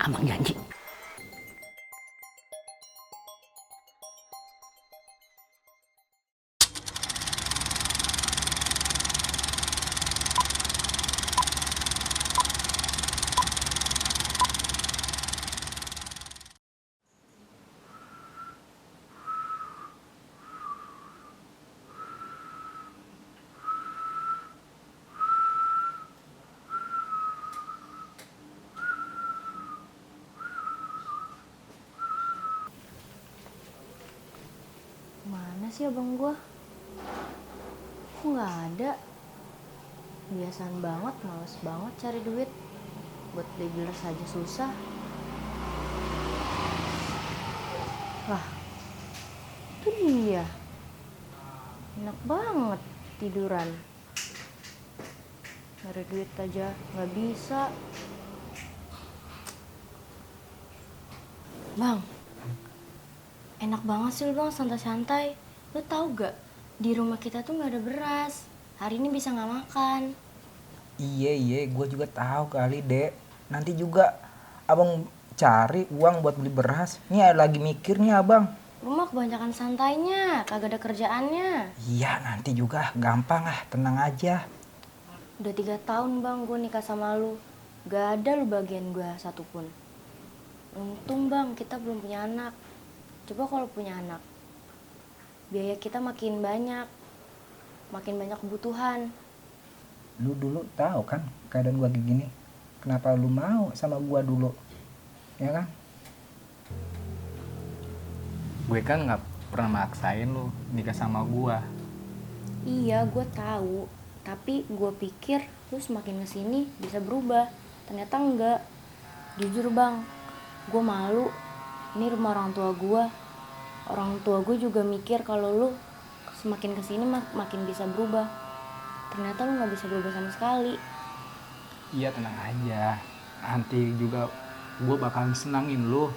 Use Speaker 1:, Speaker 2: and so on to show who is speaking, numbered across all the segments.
Speaker 1: Abang janji.
Speaker 2: Mana sih abang gua? Kok nggak ada? Kebiasaan banget, males banget cari duit. Buat beli gelas aja susah. Lah, itu dia. Enak banget tiduran. Nyari duit aja nggak bisa. Bang, enak banget sih lu bang santai-santai. Lu tahu gak? Di rumah kita tuh nggak ada beras. Hari ini bisa nggak makan.
Speaker 3: Iya, gue juga tahu kali, Dek. Nanti juga abang cari uang buat beli beras. Nih lagi mikir nih abang.
Speaker 2: Rumah kebanyakan santainya, kagak ada kerjaannya.
Speaker 3: Iya, nanti juga gampang tenang aja.
Speaker 2: Udah 3 tahun bang gue nikah sama lu. Gak ada lu bagian gue satupun. Untung bang kita belum punya anak. Coba kalau punya anak, biaya kita makin banyak. Makin banyak kebutuhan.
Speaker 3: Lu dulu tahu kan keadaan gua kayak gini. Kenapa lu mau sama gua dulu? Ya kan?
Speaker 4: Gue kan nggak pernah maksain lu nikah sama gua.
Speaker 2: Iya gue tahu. Tapi gue pikir lu semakin kesini bisa berubah. Ternyata enggak. Jujur bang, gue malu. Ini rumah orang tua gue. Orang tua gue juga mikir kalau lu semakin kesini makin bisa berubah. Ternyata lu nggak bisa berubah sama sekali.
Speaker 4: Iya, tenang aja. Nanti juga gue bakalan senangin lu.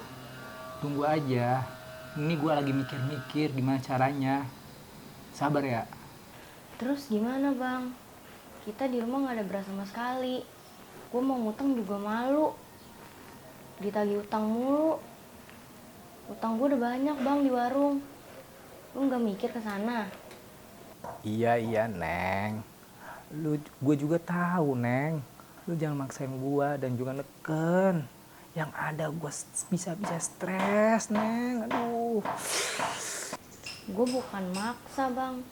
Speaker 4: Tunggu aja. Ini gue lagi mikir-mikir gimana caranya. Sabar ya.
Speaker 2: Terus gimana bang? Kita di rumah nggak ada beras sama sekali. Gue mau ngutang juga malu. Ditagih utang mulu. Utang gue udah banyak bang di warung. Lu nggak mikir ke sana?
Speaker 3: Iya, Neng. Gue juga tahu, Neng. Lu jangan maksain gua dan juga neken. Yang ada gua bisa stres, Neng. Aduh.
Speaker 2: Gue bukan maksa bang.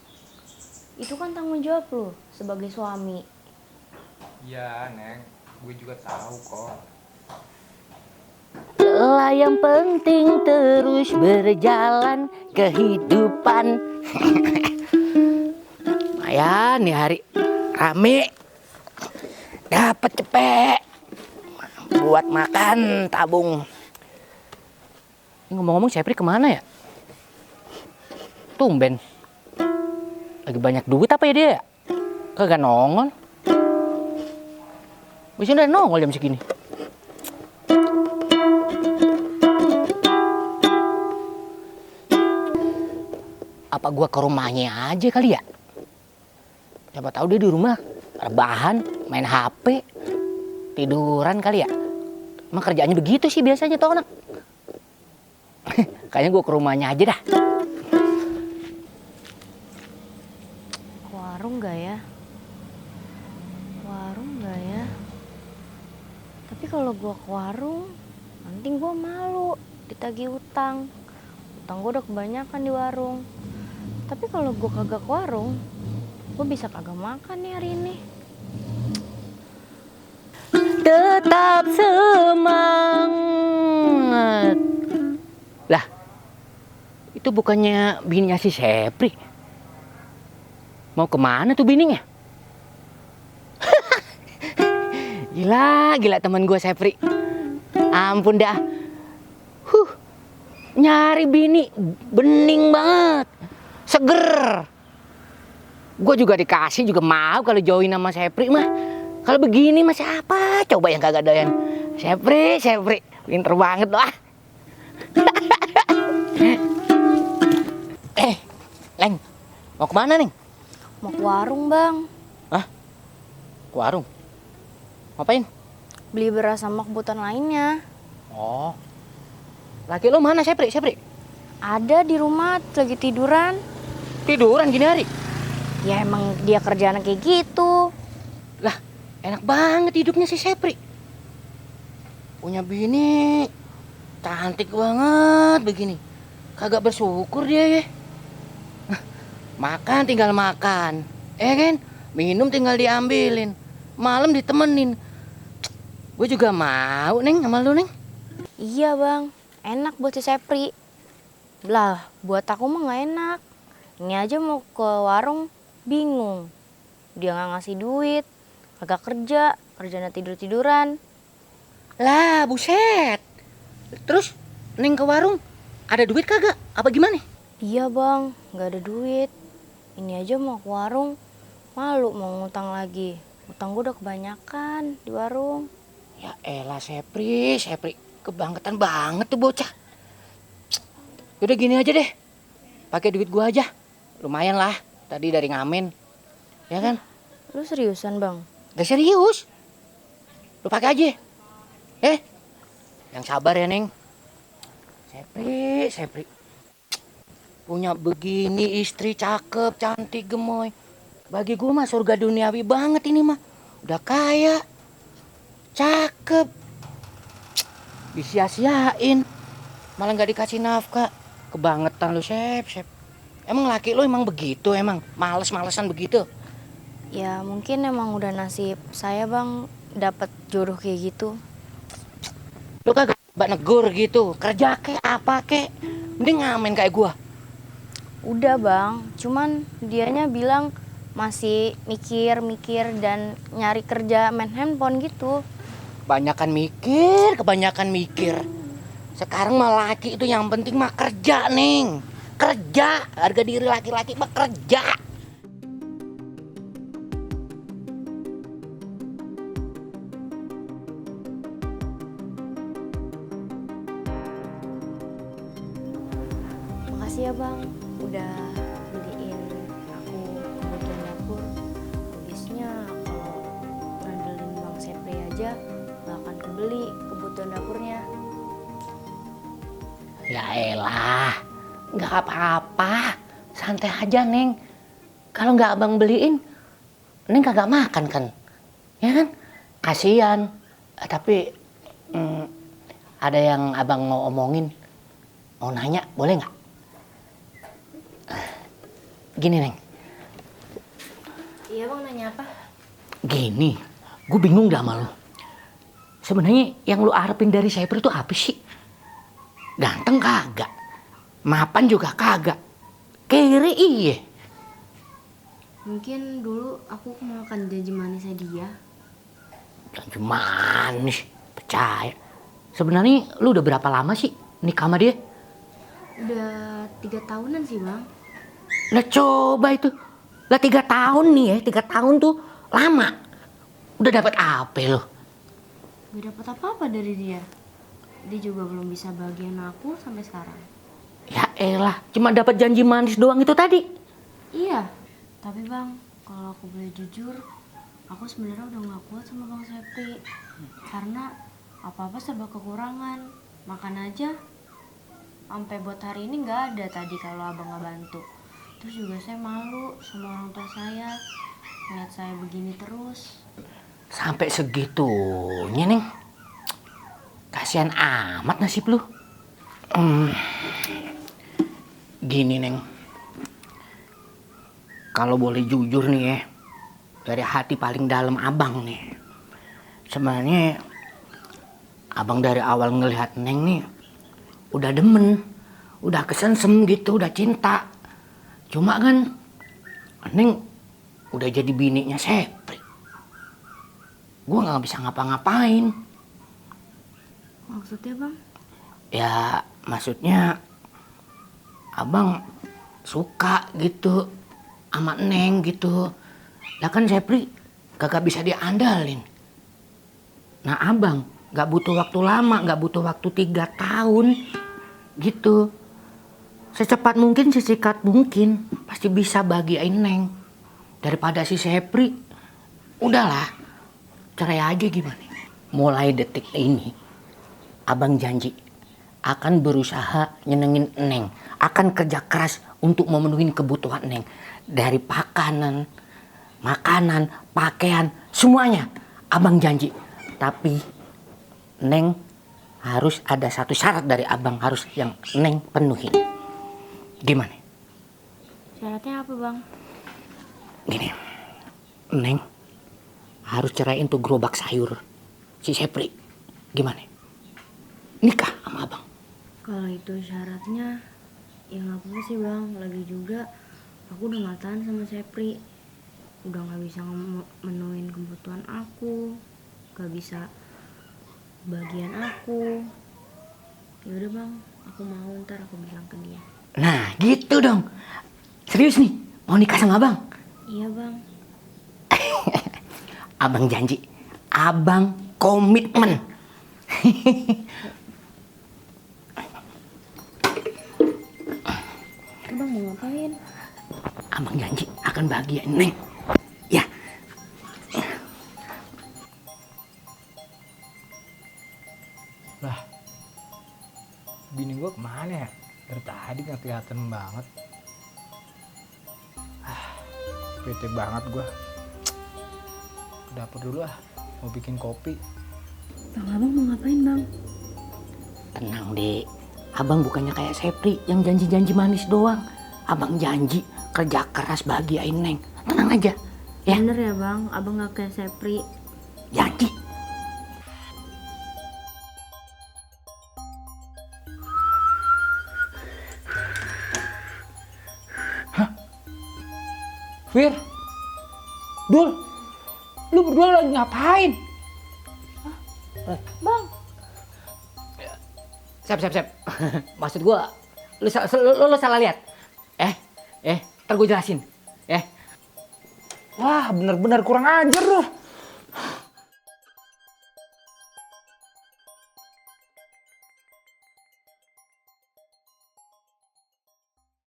Speaker 2: Itu kan tanggung jawab lu sebagai suami.
Speaker 4: Iya, Neng. Gue juga tahu kok.
Speaker 1: Lah yang penting terus berjalan kehidupan. Lumayan nih hari rame. Dapat cepet buat makan tabung. Ini ngomong-ngomong Sepri kemana ya? Tumben. Lagi banyak duit apa ya dia? Kagak nongol. Biasanya udah nongol jam segini. Apa gua ke rumahnya aja kali ya? Siapa tahu dia di rumah rebahan, main HP, tiduran kali ya. Emang kerjaannya begitu sih biasanya tuh anak. Kayaknya gua ke rumahnya aja dah.
Speaker 2: Ke warung gak ya? Warung gak ya? Tapi kalau gue ke warung, nanti gue malu ditagih utang. Utang gue udah kebanyakan di warung. Tapi kalau gue kagak ke warung, gue bisa kagak makan nih hari ini.
Speaker 1: Tetap semangat. Lah, itu bukannya bininya si Sepri? Mau kemana tuh bininya? Gila teman gue Sepri. Ampun dah. Nyari bini bening banget. Seger. Gue juga dikasih juga mau kalau join sama Sepri mah. Kalau begini mah siapa coba yang kagak doyan? Sepri, pinter banget loh. Leng, mau kemana Neng?
Speaker 2: Mau ke warung bang.
Speaker 1: Hah? Ke warung? Ngapain?
Speaker 2: Beli beras sama kebutuhan lainnya.
Speaker 1: Oh. Laki lo mana, Sepri?
Speaker 2: Ada di rumah lagi tiduran.
Speaker 1: Tiduran gini hari?
Speaker 2: Ya emang dia kerjaan kayak gitu.
Speaker 1: Lah, enak banget hidupnya si Sepri. Punya bini cantik banget begini. Kagak bersyukur dia ya. Makan tinggal makan. Kan? Minum tinggal diambilin. Malam ditemenin. Gue juga mau, Neng, sama lu, Neng.
Speaker 2: Iya bang, enak buat si Sepri. Lah, buat aku mah gak enak. Ini aja mau ke warung, bingung. Dia gak ngasih duit, kagak kerja, kerjanya tidur-tiduran.
Speaker 1: Lah, buset. Terus, Neng ke warung, ada duit kagak? Apa gimana?
Speaker 2: Iya bang, gak ada duit. Ini aja mau ke warung, malu mau ngutang lagi. Utang gue udah kebanyakan di warung.
Speaker 1: Ya elah, Sepri. Kebangetan banget tuh bocah. Udah gini aja deh. Pakai duit gua aja. Lumayan lah. Tadi dari ngamen. Ya kan?
Speaker 2: Lu seriusan bang?
Speaker 1: Gak serius. Lu pakai aja. Yang sabar ya, Neng. Sepri. Punya begini istri cakep, cantik, gemoy. Bagi gua mah surga duniawi banget ini mah. Udah kaya. Cakep. Disia-siain. Malah gak dikasih nafkah. Kebangetan lu, Sep. Emang laki lu emang begitu emang? Males-malesan begitu?
Speaker 2: Ya mungkin emang udah nasib saya bang dapat jodoh kayak gitu.
Speaker 1: Lu kagak negur gitu. Kerja kek, apa kek. Mending ngamen kayak gua.
Speaker 2: Udah bang, cuman dianya bilang masih mikir dan nyari kerja main handphone gitu.
Speaker 1: Kebanyakan mikir. Sekarang mah laki itu yang penting mah kerja, Neng. Kerja, harga diri laki-laki mah kerja.
Speaker 2: Makasih ya bang, udah beliin aku kebutuhan dapur. Habisnya kalau ngandelin bang Sepri aja gak akan kebeli kebutuhan dapurnya.
Speaker 1: Ya elah, nggak apa-apa. Santai aja, Neng. Kalau nggak abang beliin, Neng kagak makan kan? Ya kan? Kasian. Tapi ada yang abang mau omongin. Mau nanya, boleh nggak? Gini, Neng.
Speaker 2: Iya bang, nanya apa?
Speaker 1: Gini, gue bingung dah sama lu. Sebenarnya yang lu harapin dari Sepri itu apa sih? Ganteng kagak, mapan juga kagak, kere iya.
Speaker 2: Mungkin dulu aku makan janji manisnya dia.
Speaker 1: Janji manis, percaya. Sebenarnya lu udah berapa lama sih nikah sama dia?
Speaker 2: Udah 3 tahunan sih bang.
Speaker 1: Lah coba itu, lah 3 tahun nih ya, 3 tahun tuh lama. Udah dapat apa lo?
Speaker 2: Gak dapat apa-apa dari dia. Dia juga belum bisa bagian aku sampai sekarang.
Speaker 1: Ya elah, cuma dapat janji manis doang itu tadi.
Speaker 2: Iya, tapi bang, kalau aku boleh jujur, aku sebenarnya udah gak kuat sama bang Sepri. Karena apa-apa serba kekurangan. Makan aja, sampai buat hari ini gak ada tadi kalau abang gak bantu. Terus juga saya malu sama orang tua saya, ngeliat saya begini terus.
Speaker 1: Sampai segitunya, Neng. Kasihan amat nasib lu. Gini, Neng. Kalau boleh jujur nih ya, dari hati paling dalam abang nih. Sebenarnya abang dari awal ngelihat Neng nih udah demen, udah kesensem gitu, udah cinta. Cuma kan Neng udah jadi bininya Sepri. Gue gak bisa ngapa-ngapain.
Speaker 2: Maksudnya bang?
Speaker 1: Ya maksudnya abang suka gitu sama Neng gitu. Lah kan Sepri kagak bisa diandalin. Nah abang gak butuh waktu lama, gak butuh waktu 3 tahun gitu. Secepat mungkin, sesikat mungkin pasti bisa bagiin Neng. Daripada si Sepri, udahlah cerai aja gimana. Mulai detik ini Abang janji akan berusaha nyenengin Neng, akan kerja keras untuk memenuhi kebutuhan Neng. Dari makanan, pakaian, semuanya abang janji. Tapi Neng harus ada satu syarat dari abang, harus yang Neng penuhin. Gimana?
Speaker 2: Syaratnya apa bang?
Speaker 1: Gini, Neng harus ceraiin tuh gerobak sayur si Sepri. Gimana? Nikah sama abang.
Speaker 2: Kalau itu syaratnya, ya nggak apa-apa sih bang. Lagi juga aku udah nggak tahan sama Sepri, udah nggak bisa memenuhin kebutuhan aku, nggak bisa bagian aku. Ya udah bang, aku mau, ntar aku bilang ke dia.
Speaker 1: Nah gitu dong. Serius nih, mau nikah sama abang?
Speaker 2: Iya bang.
Speaker 1: Abang janji, abang komitmen.
Speaker 2: Abang mau ngapain?
Speaker 1: Abang janji akan bahagiain Neng. Ya.
Speaker 3: Lah, bini gue kemana ya? Dari tadi nggak kelihatan banget. Bete banget gue. Ke dapur dulu ah, mau bikin kopi.
Speaker 2: Bang abang mau ngapain bang?
Speaker 1: Tenang dek, abang bukannya kayak Sepri yang janji-janji manis doang. Abang janji kerja keras bahagiain Neng. Tenang aja, ya.
Speaker 2: Bener ya bang, abang nggak kayak Sepri.
Speaker 1: Janji.
Speaker 3: Fir, Dul, lu berdua lagi ngapain?
Speaker 2: Bang,
Speaker 1: Sep. Maksud gua, lu salah lihat. Ntar gua jelasin.
Speaker 3: Wah, bener-bener kurang ajar lu.